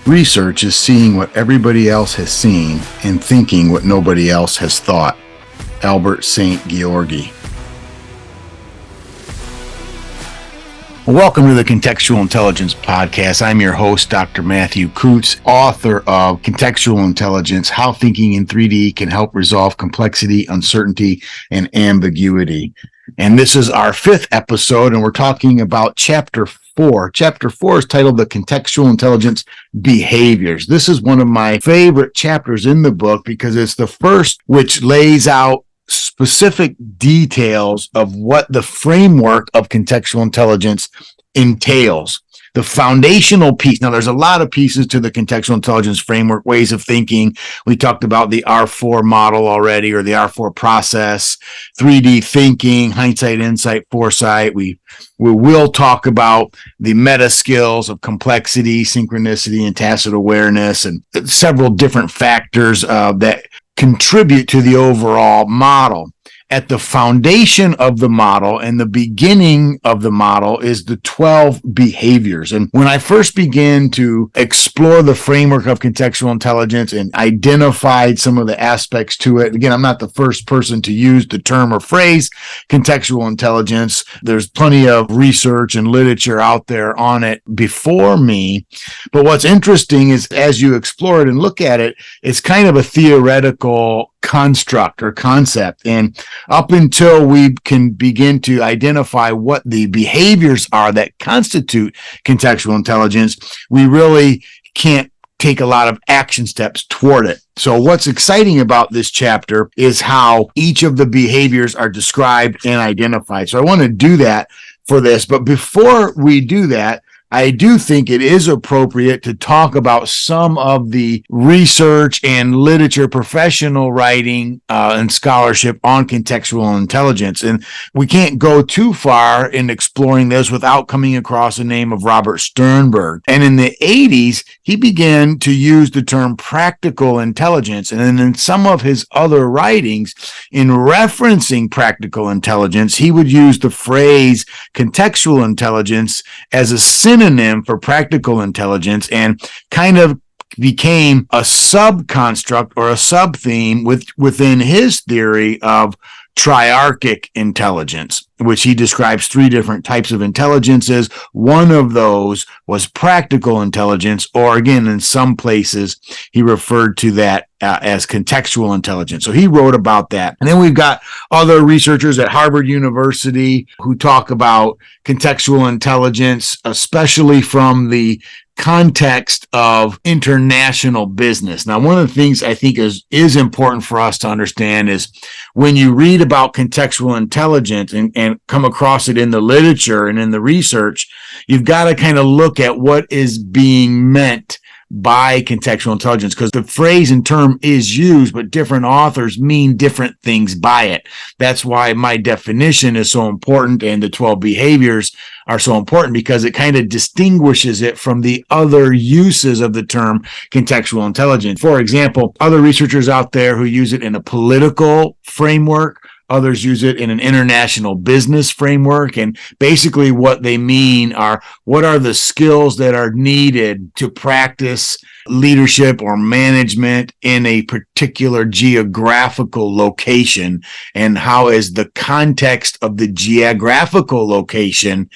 Research is seeing what everybody else has seen and thinking what nobody else has thought. Albert St. Georgi. Welcome to the Contextual Intelligence Podcast. I'm your host, Dr. Matthew Kutz, author of Contextual Intelligence, How Thinking in 3D Can Help Resolve Complexity, Uncertainty, and Ambiguity. And this is our fifth episode, and we're talking about Chapter 4. Chapter 4 is titled The Contextual Intelligence Behaviors. This is one of my favorite chapters in the book because it's the first which lays out specific details of what the framework of contextual intelligence entails. The foundational piece. Now, there's a lot of pieces to the contextual intelligence framework, ways of thinking. We talked about the R4 model already, or the R4 process, 3D thinking, hindsight, insight, foresight. We will talk about the meta skills of complexity, synchronicity, and tacit awareness, and several different factors that contribute to the overall model. At the foundation of the model and the beginning of the model is the 12 behaviors. And when I first began to explore the framework of contextual intelligence and identified some of the aspects to it, again, I'm not the first person to use the term or phrase contextual intelligence. There's plenty of research and literature out there on it before me. But what's interesting is as you explore it and look at it, it's kind of a theoretical construct or concept. And up until we can begin to identify what the behaviors are that constitute contextual intelligence, we really can't take a lot of action steps toward it. So what's exciting about this chapter is how each of the behaviors are described and identified. So I want to do that for this. But before we do that, I do think it is appropriate to talk about some of the research and literature, professional writing, and scholarship on contextual intelligence. And we can't go too far in exploring this without coming across the name of Robert Sternberg. And in the 80s, he began to use the term practical intelligence. And then in some of his other writings, in referencing practical intelligence, he would use the phrase contextual intelligence as a synonym for practical intelligence, and kind of became a sub-construct or a sub-theme within his theory of triarchic intelligence, which he describes three different types of intelligences. One of those was practical intelligence, or again, in some places, he referred to that as contextual intelligence. So he wrote about that. And then we've got other researchers at Harvard University who talk about contextual intelligence, especially from the context of international business. Now, one of the things I think is important for us to understand is when you read about contextual intelligence and come across it in the literature and in the research, you've got to kind of look at what is being meant by contextual intelligence, because the phrase and term is used, but different authors mean different things by it. That's why my definition is so important, and the 12 behaviors are so important, because it kind of distinguishes it from the other uses of the term contextual intelligence. For example, other researchers out there who use it in a political framework, others use it in an international business framework. And basically what they mean are, what are the skills that are needed to practice leadership or management in a particular geographical location, and how is the context of the geographical location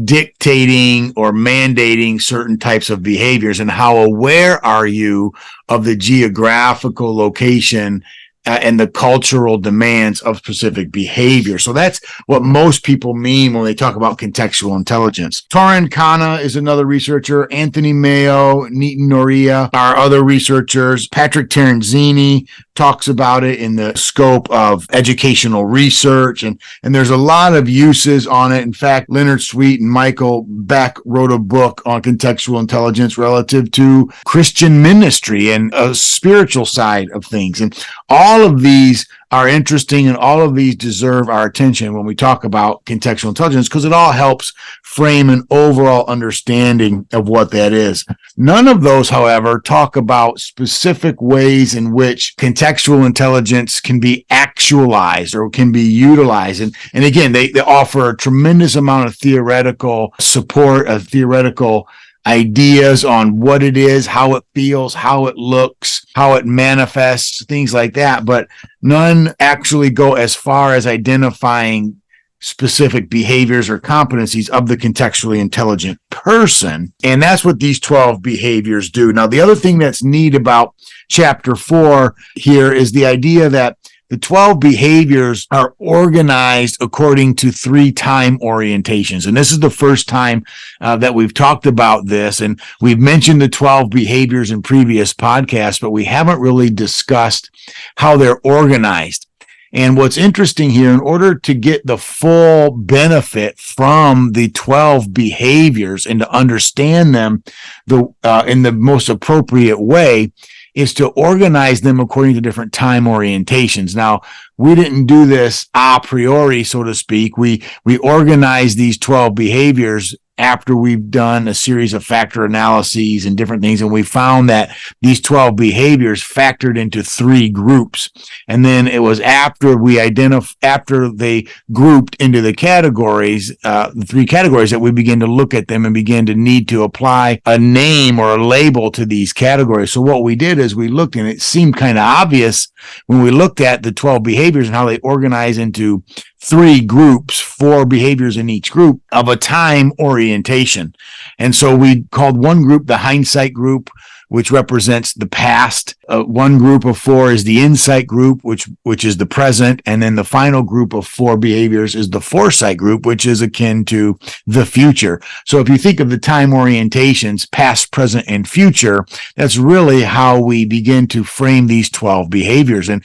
dictating or mandating certain types of behaviors, and how aware are you of the geographical location and the cultural demands of specific behavior. So that's what most people mean when they talk about contextual intelligence. Torin Khanna is another researcher. Anthony Mayo, Nitin Noria are other researchers. Patrick Terenzini talks about it in the scope of educational research, and there's a lot of uses on it. In fact, Leonard Sweet and Michael Beck wrote a book on contextual intelligence relative to Christian ministry and a spiritual side of things. And all of these are interesting, and all of these deserve our attention when we talk about contextual intelligence, because it all helps frame an overall understanding of what that is. None of those, however, talk about specific ways in which contextual intelligence can be actualized or can be utilized. And again, they offer a tremendous amount of theoretical support, a theoretical ideas on what it is, how it feels, how it looks, how it manifests, things like that. But none actually go as far as identifying specific behaviors or competencies of the contextually intelligent person. And that's what these 12 behaviors do. Now, the other thing that's neat about chapter 4 here is the idea that the 12 behaviors are organized according to 3 time orientations. And this is the first time that we've talked about this. And we've mentioned the 12 behaviors in previous podcasts, but we haven't really discussed how they're organized. And what's interesting here, in order to get the full benefit from the 12 behaviors and to understand them in the most appropriate way, is to organize them according to different time orientations. Now, we didn't do this a priori, so to speak. We organized these 12 behaviors after we've done a series of factor analyses and different things, and we found that these 12 behaviors factored into 3 groups. And then it was after they grouped into the categories, the 3 categories, that we began to look at them and began to need to apply a name or a label to these categories. So what we did is we looked, and it seemed kind of obvious when we looked at the 12 behaviors and how they organize into 3 groups, 4 behaviors in each group of a time orientation. And so we called one group the hindsight group, which represents the past. One group of 4 is the insight group, which is the present. And then the final group of 4 behaviors is the foresight group, which is akin to the future. So if you think of the time orientations, past, present, and future, that's really how we begin to frame these 12 behaviors. And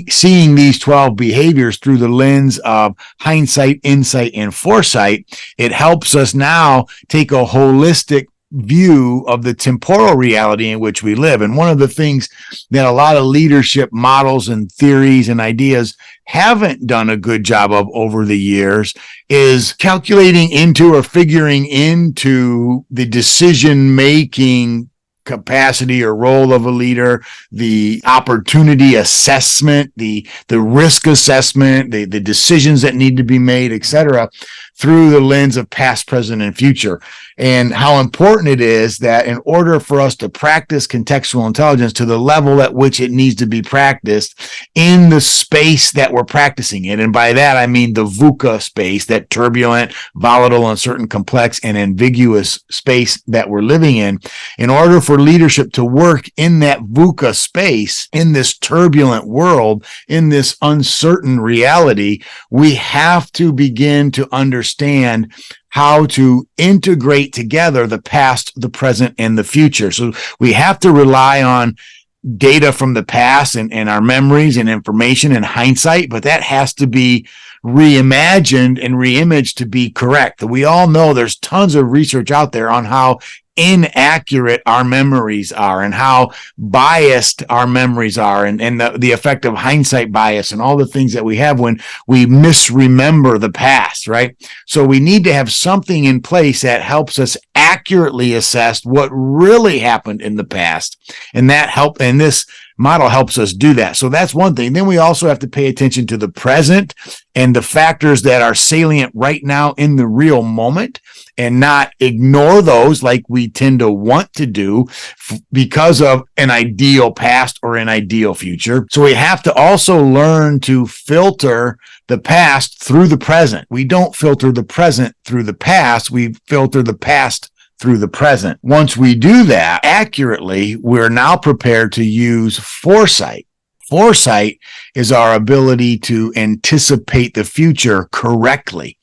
seeing these 12 behaviors through the lens of hindsight, insight, and foresight, it helps us now take a holistic view of the temporal reality in which we live. And one of the things that a lot of leadership models and theories and ideas haven't done a good job of over the years is calculating into or figuring into the decision-making capacity or role of a leader, the opportunity assessment, the risk assessment, the decisions that need to be made, etc., through the lens of past, present, and future. And how important it is that in order for us to practice contextual intelligence to the level at which it needs to be practiced in the space that we're practicing it, and by that I mean the VUCA space, that turbulent, volatile, uncertain, complex, and ambiguous space that we're living in order for leadership to work in that VUCA space, in this turbulent world, in this uncertain reality, we have to begin to understand how to integrate together the past, the present, and the future. So we have to rely on data from the past and our memories and information and hindsight, but that has to be reimagined and reimaged to be correct. We all know there's tons of research out there on how inaccurate our memories are and how biased our memories are, and the effect of hindsight bias and all the things that we have when we misremember the past, right? So we need to have something in place that helps us accurately assess what really happened in the past. And this model helps us do that. So that's one thing. Then we also have to pay attention to the present and the factors that are salient right now in the real moment, and not ignore those like we tend to want to do because of an ideal past or an ideal future. So we have to also learn to filter the past through the present. We don't filter the present through the past. We filter the past through the present. Once we do that accurately, we're now prepared to use foresight. Foresight is our ability to anticipate the future correctly.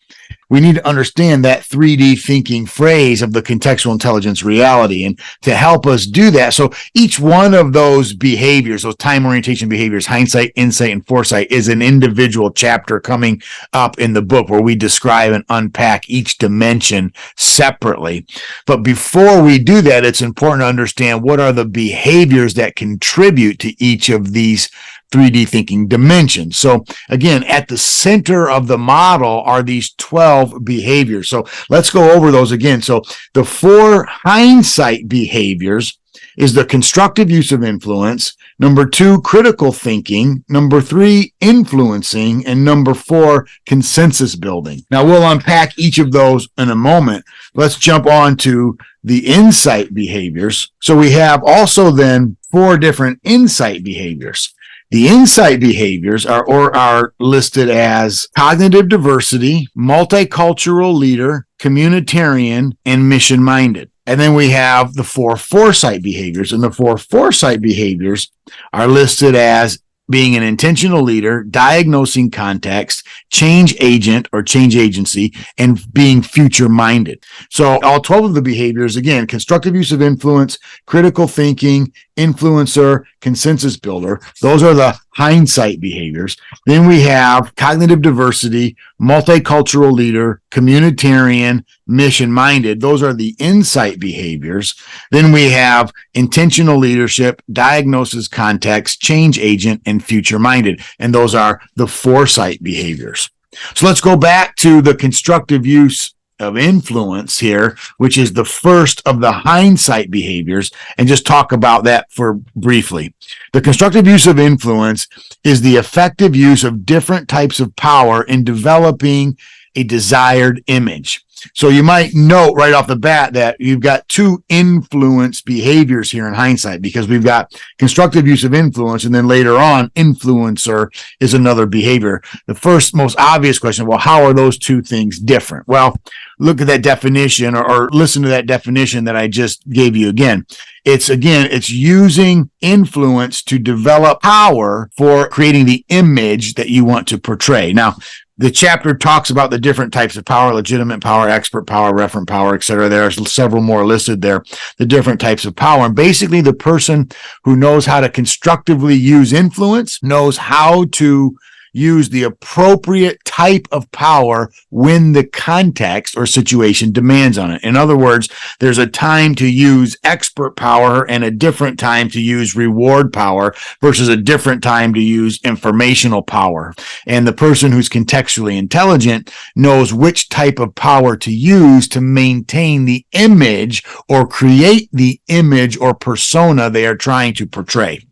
We need to understand that 3D thinking phrase of the contextual intelligence reality, and to help us do that. So each one of those behaviors, those time orientation behaviors, hindsight, insight, and foresight, is an individual chapter coming up in the book where we describe and unpack each dimension separately. But before we do that, it's important to understand what are the behaviors that contribute to each of these 3D thinking dimensions. So again, at the center of the model are these 12 behaviors. So let's go over those again. So the 4 hindsight behaviors is the constructive use of influence. Number 2, critical thinking. Number 3, influencing. And number 4, consensus building. Now we'll unpack each of those in a moment. Let's jump on to the insight behaviors. So we have also then 4 different insight behaviors. The insight behaviors are listed as cognitive diversity, multicultural leader, communitarian, and mission-minded. And then we have the 4 foresight behaviors, and the 4 foresight behaviors are listed as being an intentional leader, diagnosing context, change agent or change agency, and being future-minded. So all 12 of the behaviors, again, constructive use of influence, critical thinking, influencer, consensus builder, those are the hindsight behaviors. Then we have cognitive diversity, multicultural leader, communitarian, mission-minded. Those are the insight behaviors. Then we have intentional leadership, diagnosis context, change agent, and future-minded. And those are the foresight behaviors. So let's go back to the constructive use of influence here, which is the first of the hindsight behaviors, and just talk about that for briefly. The constructive use of influence is the effective use of different types of power in developing a desired image. So you might note right off the bat that you've got 2 influence behaviors here in hindsight, because we've got constructive use of influence, and then later on, influencer is another behavior. The first most obvious question, well, how are those 2 things different? Well, look at that definition or listen to that definition that I just gave you again. It's using influence to develop power for creating the image that you want to portray. Now, the chapter talks about the different types of power: legitimate power, expert power, referent power, etc. There are several more listed there, the different types of power. And basically, the person who knows how to constructively use influence knows how to use the appropriate type of power when the context or situation demands on it. In other words, there's a time to use expert power and a different time to use reward power versus a different time to use informational power. And the person who's contextually intelligent knows which type of power to use to maintain the image or create the image or persona they are trying to portray.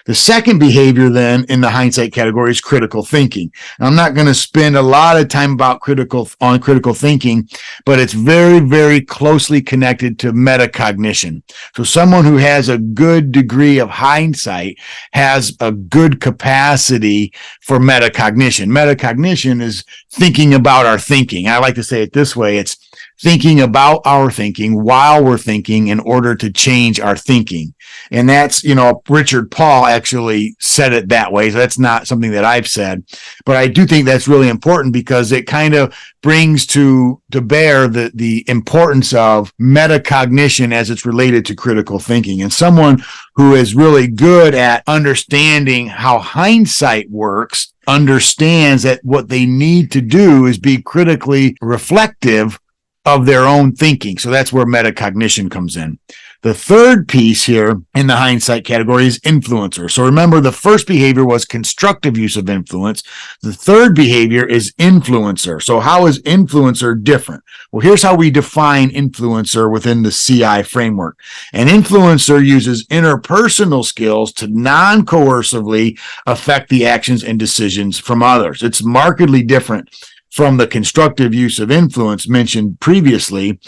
The second behavior then in the hindsight category is critical thinking. Now, I'm not going to spend a lot of time about critical thinking, but it's very, very closely connected to metacognition. So someone who has a good degree of hindsight has a good capacity for metacognition. Metacognition is thinking about our thinking. I like to say it this way. It's thinking about our thinking while we're thinking in order to change our thinking. And that's, Richard Paul actually said it that way. So that's not something that I've said, but I do think that's really important because it kind of brings to bear the importance of metacognition as it's related to critical thinking. And someone who is really good at understanding how hindsight works understands that what they need to do is be critically reflective of their own thinking. So that's where metacognition comes in. The third piece here in the hindsight category is influencer. So remember, the first behavior was constructive use of influence. The third behavior is influencer. So how is influencer different? Well, here's how we define influencer within the CI framework. An influencer uses interpersonal skills to non-coercively affect the actions and decisions from others. It's markedly different from the constructive use of influence mentioned previously.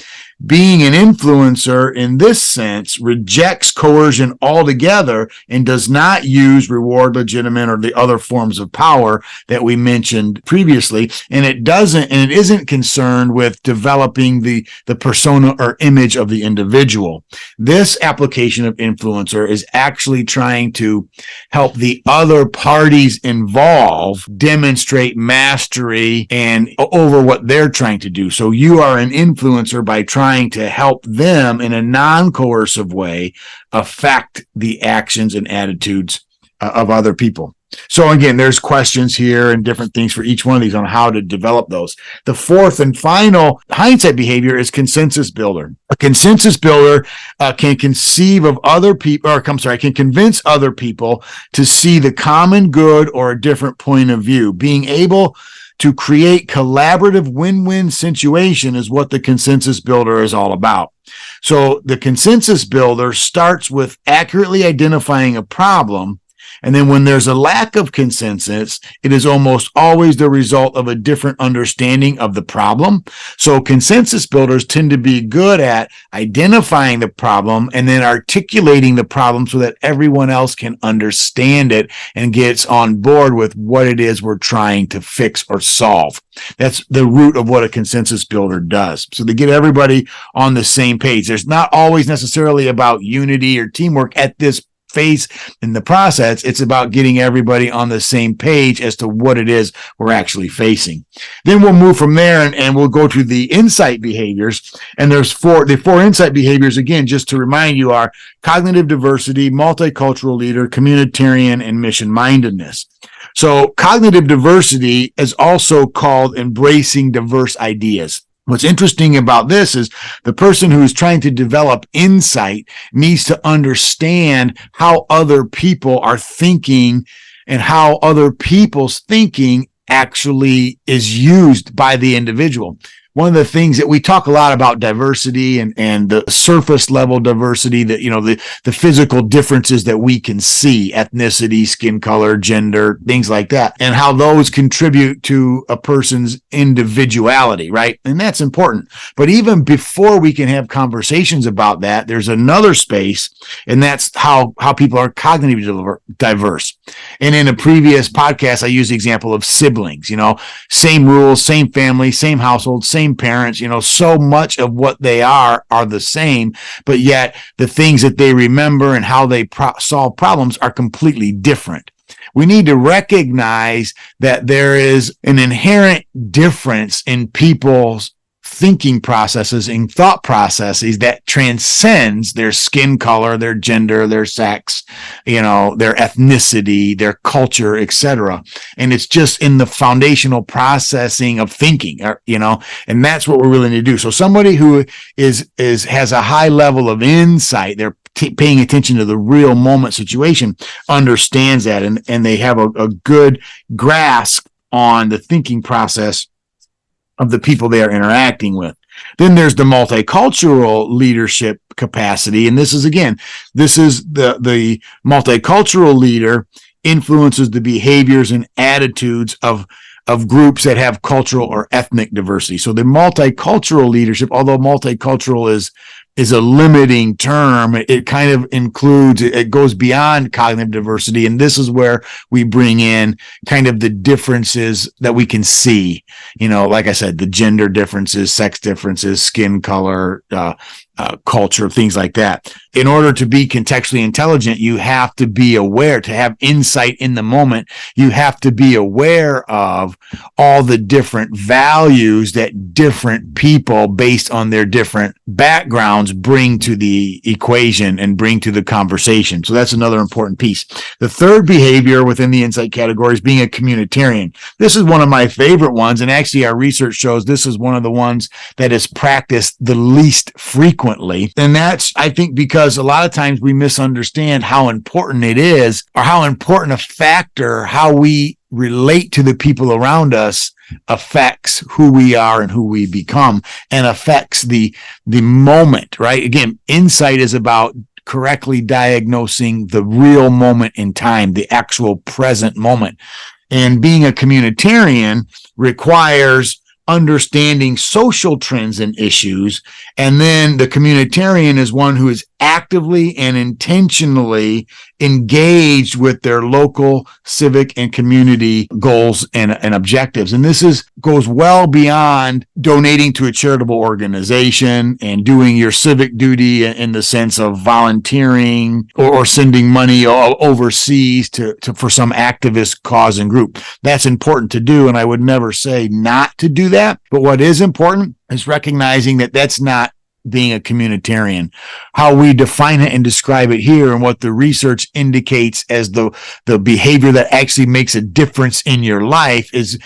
Being an influencer in this sense rejects coercion altogether and does not use reward, legitimate, or the other forms of power that we mentioned previously. And it isn't concerned with developing the persona or image of the individual. This application of influencer is actually trying to help the other parties involved demonstrate mastery and over what they're trying to do. So you are an influencer by trying to help them in a non-coercive way affect the actions and attitudes of other people. So again, there's questions here and different things for each one of these on how to develop those. The fourth and final hindsight behavior is consensus builder. A consensus builder can conceive of other people, can convince other people to see the common good or a different point of view. Being able to create collaborative win-win situation is what the consensus builder is all about. So the consensus builder starts with accurately identifying a problem And then when there's a lack of consensus, it is almost always the result of a different understanding of the problem. So consensus builders tend to be good at identifying the problem and then articulating the problem so that everyone else can understand it and gets on board with what it is we're trying to fix or solve. That's the root of what a consensus builder does. So they get everybody on the same page. There's not always necessarily about unity or teamwork at this phase in the process. It's about getting everybody on the same page as to what it is we're actually facing. Then we'll move from there and we'll go to the insight behaviors. And the four insight behaviors, again, just to remind you, are cognitive diversity, multicultural leader, communitarian, and mission-mindedness. So cognitive diversity is also called embracing diverse ideas. What's interesting about this is the person who is trying to develop insight needs to understand how other people are thinking and how other people's thinking actually is used by the individual. One of the things that we talk a lot about diversity and the surface level diversity, that, the physical differences that we can see, ethnicity, skin color, gender, things like that, and how those contribute to a person's individuality, right? And that's important. But even before we can have conversations about that, there's another space, and that's how people are cognitively diverse. And in a previous podcast, I used the example of siblings, same rules, same family, same household, same parents, so much of what they are the same, but yet the things that they remember and how they solve problems are completely different. We need to recognize that there is an inherent difference in people's thinking processes and thought processes that transcends their skin color, their gender, their sex, their ethnicity, their culture, etc. And it's just in the foundational processing of thinking, and that's what we're willing to do. So somebody who has a high level of insight, they're paying attention to the real moment situation, understands that, and they have a good grasp on the thinking process of the people they are interacting with. Then there's the multicultural leadership capacity. And this is the multicultural leader influences the behaviors and attitudes of groups that have cultural or ethnic diversity. So the multicultural leadership, although multicultural is a limiting term, it kind of includes, it goes beyond cognitive diversity. And this is where we bring in kind of the differences that we can see, like I said, the gender differences, sex differences, skin color, culture, things like that. In order to be contextually intelligent, you have to be aware, to have insight in the moment. You have to be aware of all the different values that different people, based on their different backgrounds, bring to the equation and bring to the conversation. So that's another important piece. The third behavior within the insight category is being a communitarian. This is one of my favorite ones, and actually our research shows this is one of the ones that is practiced the least frequently. And that's, I think, because a lot of times we misunderstand how important it is, or how important a factor how we relate to the people around us affects who we are and who we become, and affects the moment, right? Again, insight is about correctly diagnosing the real moment in time, the actual present moment. And being a communitarian requires understanding social trends and issues. And then the communitarian is one who is actively and intentionally engaged with their local civic and community goals and objectives. And this goes well beyond donating to a charitable organization and doing your civic duty in the sense of volunteering or sending money overseas for some activist cause and group. That's important to do, and I would never say not to do that. But what is important is recognizing that that's not being a communitarian. How we define it and describe it here, and what the research indicates as the behavior that actually makes a difference in your life, is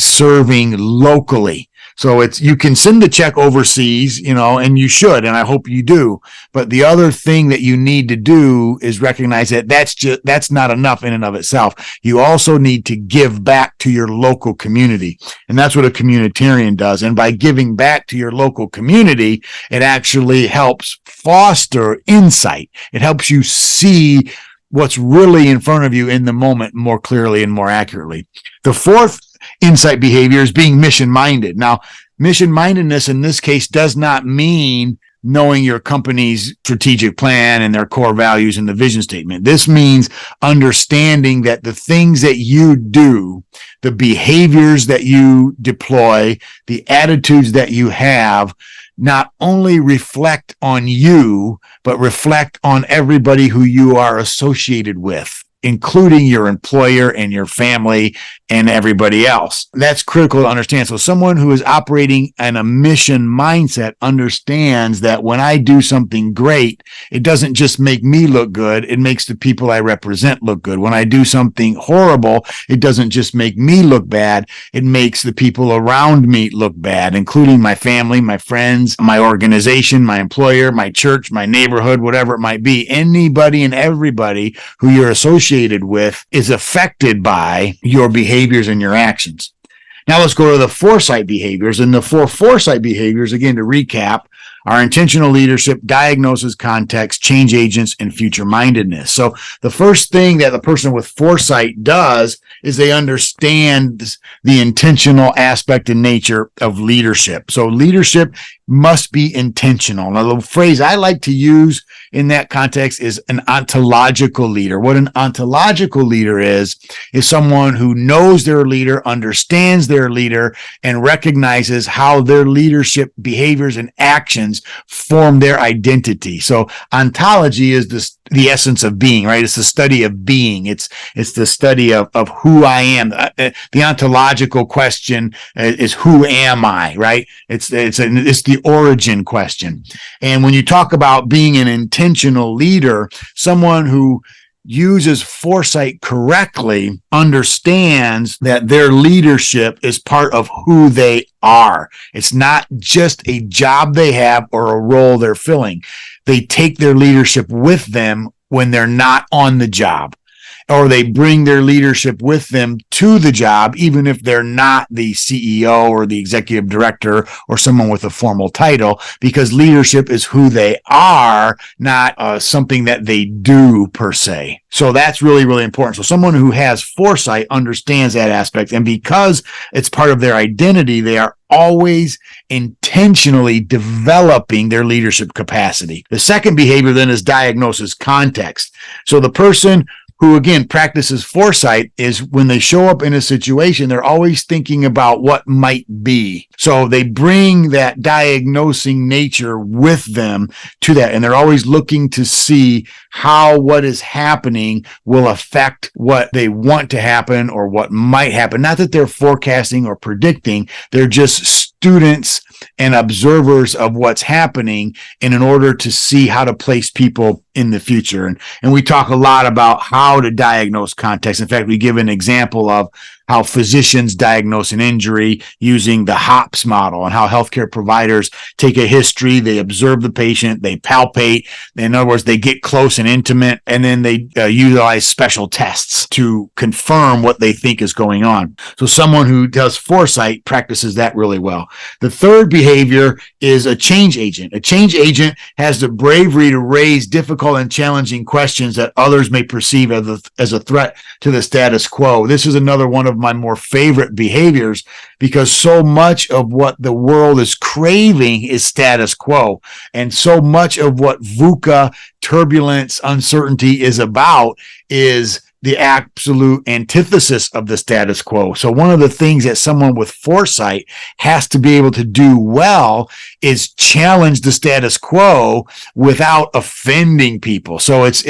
serving locally. So you can send the check overseas, and you should, and I hope you do. But the other thing that you need to do is recognize that that's not enough in and of itself. You also need to give back to your local community. And that's what a communitarian does. And by giving back to your local community, it actually helps foster insight. It helps you see what's really in front of you in the moment more clearly and more accurately. The fourth insight behavior is being mission-minded. Now, mission-mindedness in this case does not mean knowing your company's strategic plan and their core values and the vision statement. This means understanding that the things that you do, the behaviors that you deploy, the attitudes that you have, not only reflect on you, but reflect on everybody who you are associated with, including your employer and your family and everybody else. That's critical to understand. So someone who is operating in a mission mindset understands that when I do something great, it doesn't just make me look good, it makes the people I represent look good. When I do something horrible, it doesn't just make me look bad, it makes the people around me look bad, including my family, my friends, my organization, my employer, my church, my neighborhood, whatever it might be. Anybody and everybody who you're associated with is affected by your behaviors and your actions. Now let's go to the foresight behaviors. And the four foresight behaviors, again, to recap, are intentional leadership, diagnosis, context, change agents, and future-mindedness. So the first thing that the person with foresight does is they understand the intentional aspect and nature of leadership. So leadership must be intentional. Now, the phrase I like to use in that context is an ontological leader. What an ontological leader is someone who knows their leader, understands their leader, and recognizes how their leadership behaviors and actions form their identity. So ontology is the essence of being, right? It's the study of being. It's the study of who I am. The ontological question is who am I, right? It's the origin question. And when you talk about being an intentional leader, someone who uses foresight correctly understands that their leadership is part of who they are. It's not just a job they have or a role they're filling. They take their leadership with them when they're not on the job, or they bring their leadership with them to the job, even if they're not the CEO or the executive director or someone with a formal title, because leadership is who they are, not something that they do per se. So that's really, really important. So someone who has foresight understands that aspect, and because it's part of their identity, they are always intentionally developing their leadership capacity. The second behavior then is diagnosis context. So the person who, again, practices foresight is when they show up in a situation, they're always thinking about what might be. So they bring that diagnosing nature with them to that, and they're always looking to see how what is happening will affect what they want to happen or what might happen. Not that they're forecasting or predicting, they're just students and observers of what's happening, and in order to see how to place people in the future. And we talk a lot about how to diagnose context. In fact, we give an example of how physicians diagnose an injury using the HOPS model, and how healthcare providers take a history, they observe the patient, they palpate. In other words, they get close and intimate, and then they utilize special tests to confirm what they think is going on. So someone who does foresight practices that really well. The third behavior is a change agent. A change agent has the bravery to raise difficult and challenging questions that others may perceive as a threat to the status quo. This is another one of my more favorite behaviors, because so much of what the world is craving is status quo. And so much of what VUCA, turbulence, uncertainty is about is the absolute antithesis of the status quo. So one of the things that someone with foresight has to be able to do well is challenge the status quo without offending people. So it's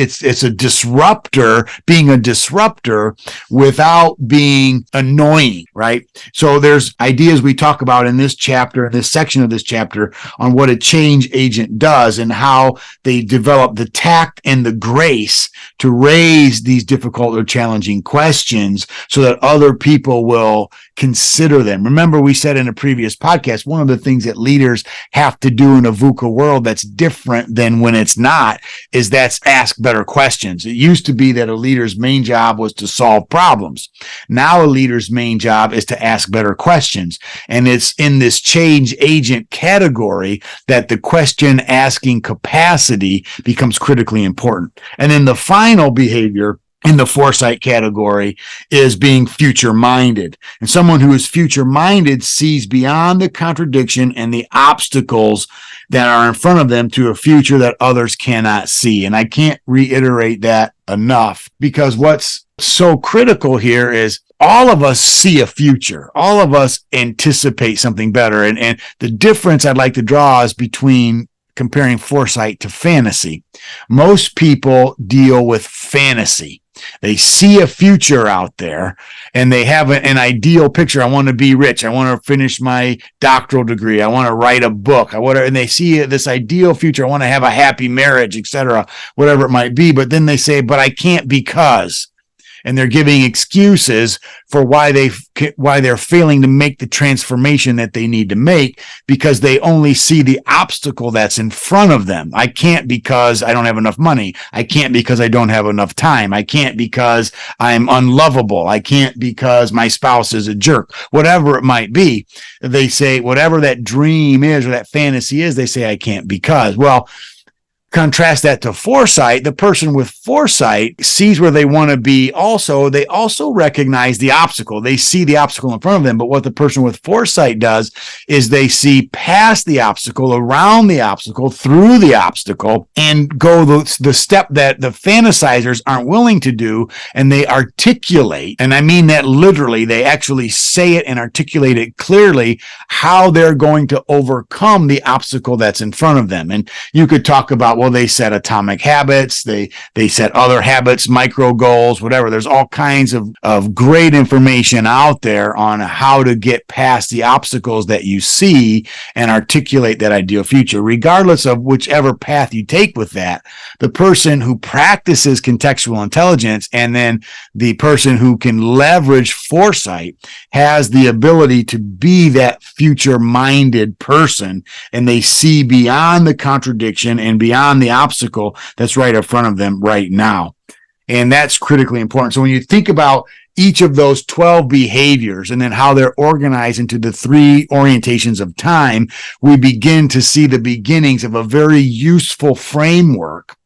a disruptor, being a disruptor without being annoying, right? So there's ideas we talk about in this chapter, in this section of this chapter, on what a change agent does and how they develop the tact and the grace to raise these difficult difficult or challenging questions so that other people will consider them. Remember, we said in a previous podcast, one of the things that leaders have to do in a VUCA world that's different than when it's not is that's ask better questions. It used to be that a leader's main job was to solve problems. Now a leader's main job is to ask better questions. And it's in this change agent category that the question asking capacity becomes critically important. And then the final behavior in the foresight category is being future-minded. And someone who is future-minded sees beyond the contradiction and the obstacles that are in front of them to a future that others cannot see. And I can't reiterate that enough, because what's so critical here is all of us see a future. All of us anticipate something better. And the difference I'd like to draw is between comparing foresight to fantasy. Most people deal with fantasy. They see a future out there and they have an ideal picture. I want to be rich. I want to finish my doctoral degree. I want to write a book. And they see this ideal future. I want to have a happy marriage, etc., whatever it might be. But then they say, but I can't because. And they're giving excuses for why they're failing to make the transformation that they need to make, because they only see the obstacle that's in front of them. I can't because I don't have enough money. I can't because I don't have enough time. I can't because I'm unlovable. I can't because my spouse is a jerk. Whatever it might be, they say whatever that dream is or that fantasy is, they say I can't because. Well, contrast that to foresight. The person with foresight sees where they want to be. Also, they also recognize the obstacle. They see the obstacle in front of them. But what the person with foresight does is they see past the obstacle, around the obstacle, through the obstacle, and go the step that the fantasizers aren't willing to do. And they articulate, and I mean that literally, they actually say it and articulate it clearly how they're going to overcome the obstacle that's in front of them. And you could talk about, well, they set atomic habits, they set other habits, micro goals, whatever. There's all kinds of great information out there on how to get past the obstacles that you see and articulate that ideal future. Regardless of whichever path you take with that, the person who practices contextual intelligence and then the person who can leverage foresight has the ability to be that future-minded person, and they see beyond the contradiction and beyond the obstacle that's right in front of them right now. And that's critically important. So when you think about each of those 12 behaviors and then how they're organized into the 3 orientations of time, we begin to see the beginnings of a very useful framework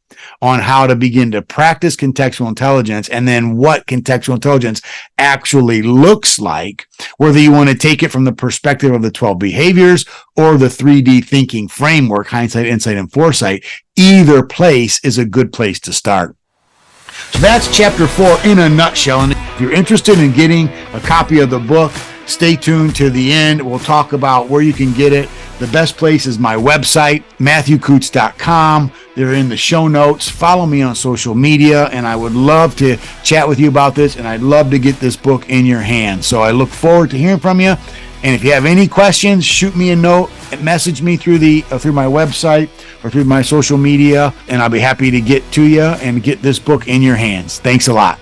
on how to begin to practice contextual intelligence, and then what contextual intelligence actually looks like, whether you want to take it from the perspective of the 12 behaviors or the 3D thinking framework, hindsight, insight, and foresight. Either place is a good place to start. So that's chapter 4 in a nutshell. And if you're interested in getting a copy of the book, stay tuned to the end. We'll talk about where you can get it. The best place is my website, MatthewKutz.com. They're in the show notes. Follow me on social media, and I would love to chat with you about this, and I'd love to get this book in your hands. So I look forward to hearing from you. And if you have any questions, shoot me a note and message me through my website or through my social media, and I'll be happy to get to you and get this book in your hands. Thanks a lot.